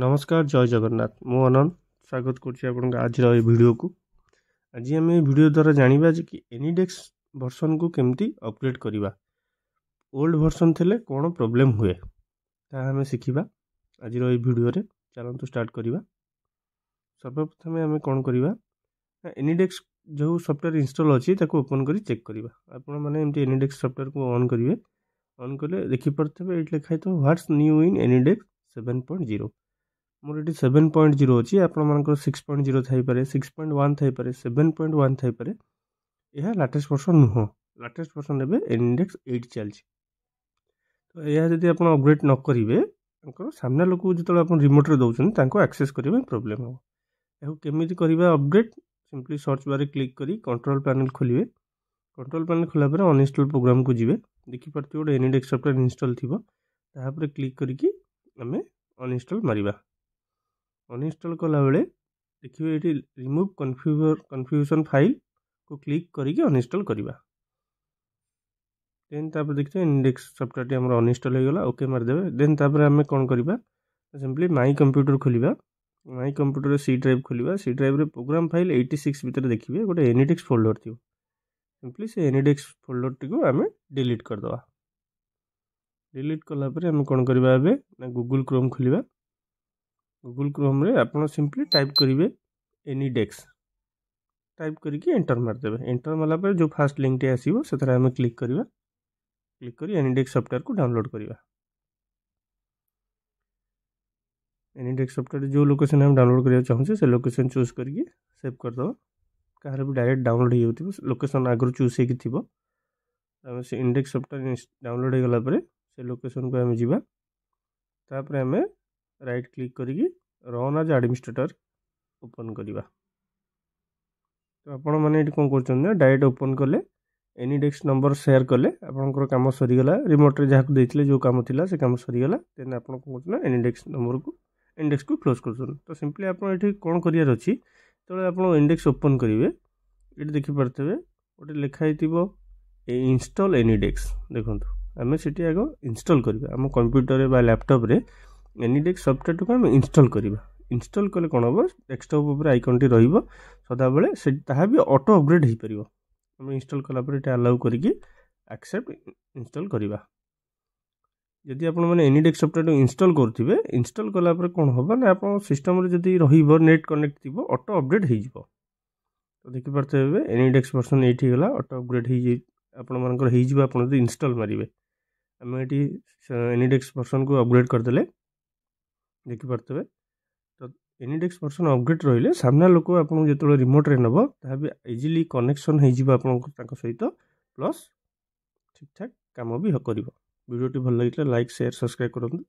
नमस्कार जय जगन्नाथ मु अनंत स्वागत करुँच आज वीडियो को। आज आम वीडियो द्वारा जाना कि एनिडेक्स वर्सन को केमती अपग्रेड करवा। ओल्ड वर्सन थे कौन प्रोब्लेम हुए ताहा आम शिखा आज वीडियो रे। चलतु स्टार्ट करवा। सर्वप्रथम आम कौन करवा एनिडेक्स जो सॉफ्टवेयर इंस्टॉल अच्छी ओपन कर चेक करवा। आपण मैंने एमती एनिडेक्स सॉफ्टवेयर को ऑन करेंगे। ऑन कले देखिपे ये लिखाई तो व्हाट्स न्यू इन एनिडेक्स 7.0 मोर ये 7.0 अच्छी आप 6.0 थाईपे 6.1 थाईपे 7.1 थाईपे। यह लाटेस्ट वर्सन नुह। लाटेस्ट वर्सन एवं एनिडेक्स 8 चलती। तो यह जब आप अपग्रेड न करेंगे सामना लोक जो आप रिमोट दौरान एक्सेस करने प्रोब्लेम हम। यह केमी करवा upgrade simply search bar click करी कंट्रोल पैनल खोलिए। कंट्रोल पैनल खोला अनइंस्टॉल प्रोग्राम को जी देखिपे गोटे एनिडेक्स सॉफ्टवेयर इंस्टॉल थी तापर क्लिक करके आम अनइंस्टॉल मारिबा। अनइंस्टॉल कला बेले देखिए ये रिमूव कन्फ्यूजन फाइल को क्लिक करके अनइंस्टॉल करवा। देन तापर देखते एनिडेक्स सॉफ्टवेयर टी हमर अनइंस्टॉल हो गला। ओके मार देबे। देन तापर आम कौन करवा सिंपली माई कंप्यूटर खोलिबा। माई कंप्यूटर रे सी ड्राइव खोलिबा। सी ड्राइव रे प्रोग्राम फाइल 86 भीतर देखिए गोटे एनिडेक्स फोल्डर थी। सिंपली से एनिडेक्स फोल्डर टी को आम डिलीट करदवा। डिलीट कला पर आम कौन करवा एबे ना गूगल क्रोम खोलिबा। गूगल क्रोम रे आपन सिंपली टाइप करेंगे एनिडेक्स टाइप करके एंटर मारदेवे। एंटर मारला पर जो फास्ट लिंक टे आसीबो सेथरा आम क्लिक करवा। क्लिक करी एनिडेक्स सॉफ्टवेयर को डाउनलोड करवा। एनिडेक्स सॉफ्टवेयर जो लोकेशन हम डाउनलोड करबा चाहूँ से लोकेशन चूज करके सेव करदो। कहार भी डायरेक्ट डाउनलोड हो जाउथिबो लोकेशन आगु चूज होगी थी। से इंडेक्स सॉफ्टवेयर डाउनलोड हो गला पर से लोकेशन को आम जीवा। तापर आम राइट क्लिक करके रन एज एडमिनिस्ट्रेटर ओपन करवा। तो आपण मैंने कौन कर डायरेक्ट ओपन कले एनिडेक्स नंबर शेयर कले आपंकर कम सरीगला। रिमोट रे जहाँ देते जो कम थी से कम सरीगला। देन आप एनिडेक्स नंबर को इंडेक्स को क्लोज कर। तो सिंपली आप कौन करार अच्छी जो आप इंडेक्स ओपन करेंगे ये देखिपे गोटे लिखाई इंस्टॉल एनिडेक्स देखो आम से आग इंस्टॉल करवा। आम कंप्यूटर बा लैपटॉप रे एनिडेक्स सॉफ्टवेयर को आम इंस्टॉल करवा। इंस्टॉल कले कौन हम डेस्कटॉप उपर आइकन टी रही सदाबले से भी ऑटो अपग्रेड हो पार। आम इंस्टॉल कलापर ये अलाउ करके एक्सेप्ट इंस्टॉल करवा। जदि आप एनिडेक्स सॉफ्टवेयर इंस्टॉल करेंगे इंस्टॉल कलापर कौन हम ना आप सिस्टम रे जदि रहिबो नेट कनेक्ट थी ऑटो अपडेट हो। तो देखिपे एनिडेक्स वर्सन 8 ही गला ऑटो अपग्रेड हो इंस्टॉल मारे। आम ये एनिडेक्स वर्सन को अपग्रेड करदे देखिपे। तो एनिडेक्स वर्सन अपग्रेड रहिले सामना लोक आपको जो रिमोट रे नब ता भी इजिली कनेक्शन हो सहित प्लस ठीक ठाक काम भी कर। वीडियो भल लगे लाइक शेयर सब्सक्राइब करूँ।